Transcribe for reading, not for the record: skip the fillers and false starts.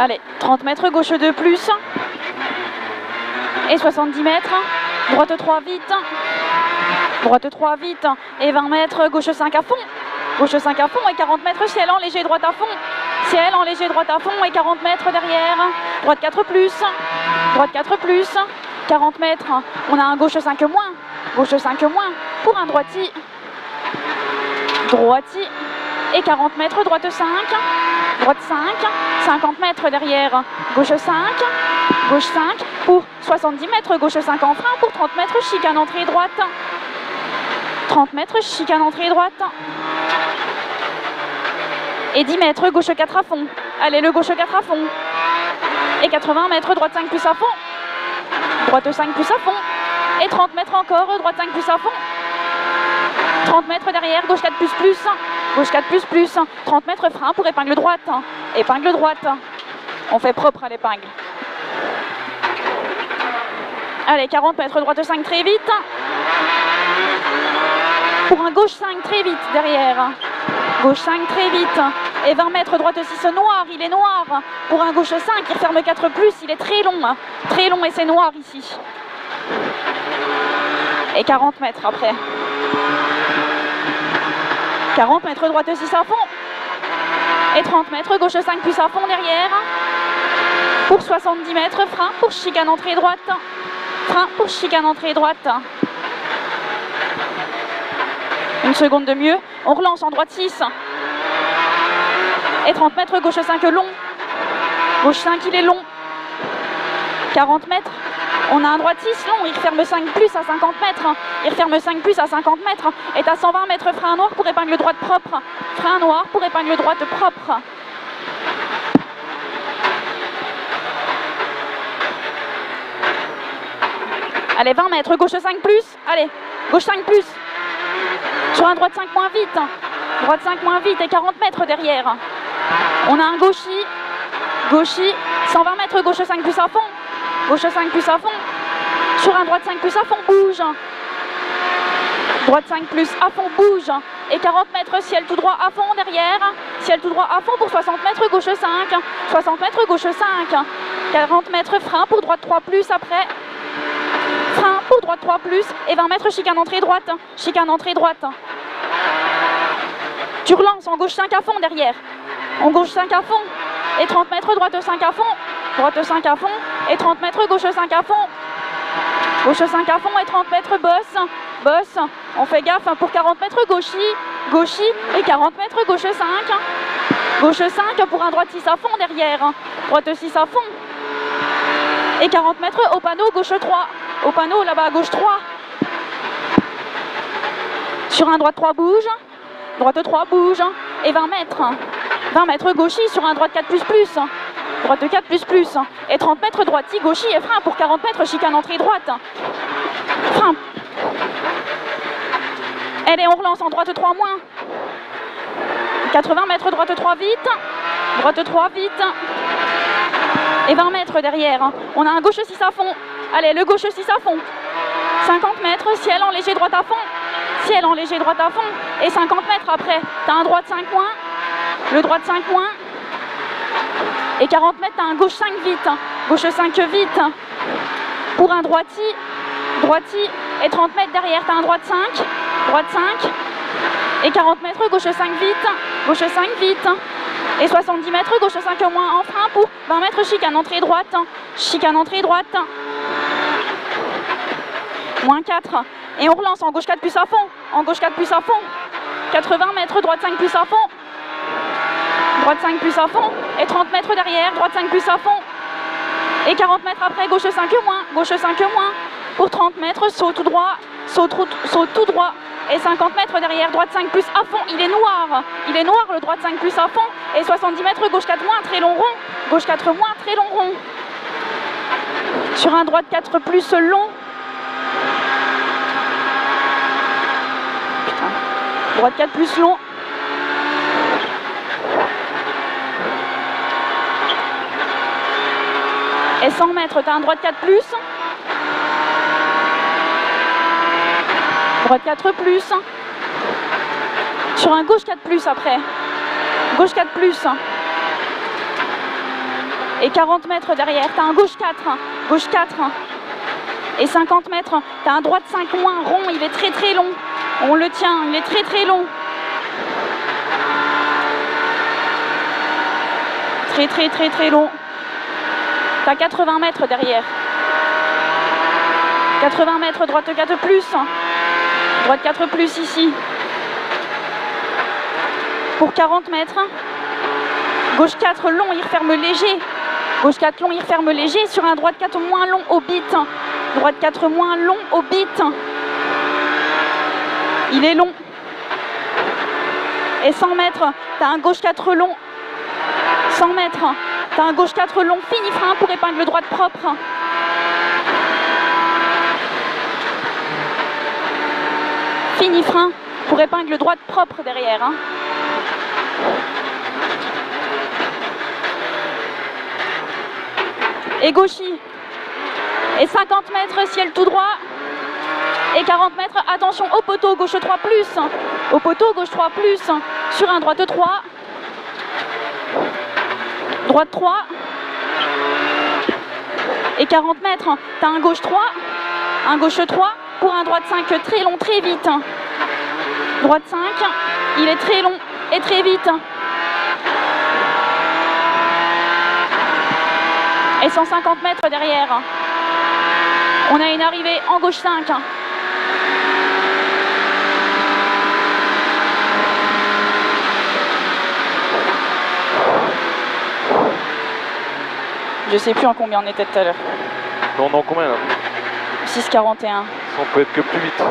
Allez, 30 mètres, gauche 2 plus. Et 70 mètres. Droite 3 vite. Droite 3 vite. Et 20 mètres, gauche 5 à fond. Gauche 5 à fond et 40 mètres, ciel en léger, droite à fond. Ciel en léger, droite à fond et 40 mètres derrière. Droite 4 plus. Droite 4 plus. 40 mètres. On a un gauche 5 moins. Gauche 5 moins pour un droiti. Droiti. Et 40 mètres, droite 5. Droite 5. 50 mètres derrière. Gauche 5. Gauche 5 pour 70 mètres. Gauche 5 en frein pour 30 mètres. Chicane entrée droite. 30 mètres, chicane entrée droite. Et 10 mètres, gauche 4 à fond. Allez, le gauche 4 à fond. Et 80 mètres, droite 5 plus à fond. Droite 5 plus à fond. Et 30 mètres encore, droite 5 plus à fond. 30 mètres derrière, gauche 4 plus plus. Gauche 4 plus plus. 30 mètres frein pour épingle droite. Épingle droite. On fait propre à l'épingle. Allez, 40 mètres, droite 5 très vite. Pour un gauche 5 très vite derrière. Gauche 5 très vite. Et 20 mètres, droite 6 noir, il est noir. Pour un gauche 5, il referme 4 plus, il est très long. Très long et c'est noir ici. Et 40 mètres après. 40 mètres, droite 6 à fond. Et 30 mètres, gauche 5 plus à fond derrière. Pour 70 mètres, frein pour chicane entrée droite. Frein pour chicane entrée droite. Une seconde de mieux. On relance en droite 6. Et 30 mètres, gauche 5 long. Gauche 5, il est long. 40 mètres. On a un droite 6 long. Il referme 5 plus à 50 mètres. Il referme 5 plus à 50 mètres. Et à 120 mètres, frein noir pour épingle droite propre. Frein noir pour épingle droite propre. Allez, 20 mètres, gauche 5 plus. Allez, gauche 5 plus. Sur un droite 5 moins vite. Droite 5 moins vite et 40 mètres derrière. On a un gauchis. Gauchis. 120 mètres, gauche 5 plus à fond. Gauche 5 plus à fond. Sur un droite 5 plus à fond, bouge. Droite 5 plus à fond, bouge. Et 40 mètres, ciel tout droit à fond derrière. Ciel tout droit à fond pour 60 mètres, gauche 5. 60 mètres, gauche 5. 40 mètres, frein pour droite 3 plus après. Frein pour droite 3 plus et 20 mètres chicane entrée droite. Chicane entrée droite. Tu relances en gauche 5 à fond derrière. En gauche 5 à fond. Et 30 mètres droite 5 à fond. Droite 5 à fond. Et 30 mètres gauche 5 à fond. Gauche 5 à fond et 30 mètres bosse. Bosse. On fait gaffe pour 40 mètres gauchis. Gauchis et 40 mètres gauche 5. Gauche 5 pour un droite 6 à fond derrière. Droite 6 à fond. Et 40 mètres au panneau gauche 3. Au panneau là-bas à gauche 3. Sur un droite 3 bouge. Droite 3 bouge. Et 20 mètres. 20 mètres gauchis sur un droite 4 plus plus. Droite 4 plus plus. Et 30 mètres droiti gauchis et frein pour 40 mètres chicane entrée droite. Frein. Allez, on relance en droite 3 moins. 80 mètres droite 3 vite. Droite 3 vite. Et 20 mètres derrière. On a un gauche 6 à fond. Allez, le gauche 6 à fond. 50 mètres, ciel en léger droite à fond. Ciel en léger droite à fond. Et 50 mètres après, t'as un droite 5 moins. Le droite 5 moins. Et 40 mètres, t'as un gauche 5 vite. Gauche 5 vite. Pour un droiti. Droiti. Et 30 mètres derrière, t'as un droite 5. Droite 5. Et 40 mètres, gauche 5 vite. Gauche 5 vite. Et 70 mètres, gauche 5 moins en frein pour 20 mètres chicane entrée droite. Chicane entrée droite. Moins 4. Et on relance en gauche 4 plus à fond. En gauche 4 plus à fond. 80 mètres, droite 5 plus à fond. Droite 5 plus à fond. Et 30 mètres derrière, droite 5 plus à fond. Et 40 mètres après, gauche 5 moins. Gauche 5 moins. Pour 30 mètres, saut tout droit. Saut tout droit. Et 50 mètres derrière, droite 5 plus à fond. Il est noir. Il est noir, le droite 5 plus à fond. Et 70 mètres, gauche 4 moins, très long rond. Gauche 4 moins, très long rond. Sur un droite 4 plus long. Putain. Droite 4 plus long. Et 100 mètres, t'as un droite 4 plus. Droite 4 plus. Sur un gauche 4 plus après. Gauche 4 plus. Et 40 mètres derrière, tu as un gauche 4. Gauche 4. Et 50 mètres, tu as un droite 5 moins rond, il est très très long. On le tient, il est très très long. Très très très très long. Tu as 80 mètres derrière. 80 mètres, droite 4 plus. Droite 4 plus ici. Pour 40 mètres. Gauche 4 long, il referme léger. Gauche 4 long, il referme léger sur un droite 4 moins long au beat. Droite 4 moins long au beat. Il est long. Et 100 mètres, tu as un gauche 4 long. 100 mètres, tu as un gauche 4 long, fini frein pour épingle droite propre. Fini frein pour épingle droite propre derrière. Hein. Et gauchy. Et 50 mètres, ciel tout droit. Et 40 mètres, attention au poteau, gauche 3 plus. Au poteau, gauche 3 plus. Sur un droite 3. Droite 3. Et 40 mètres, tu as un gauche 3. Un gauche 3 pour un droite 5 très long, très vite. Droite 5, il est très long et très vite. Et 150 mètres derrière. On a une arrivée en gauche 5. Je sais plus en combien on était tout à l'heure. Non, combien là? 6,41. On peut être que plus vite.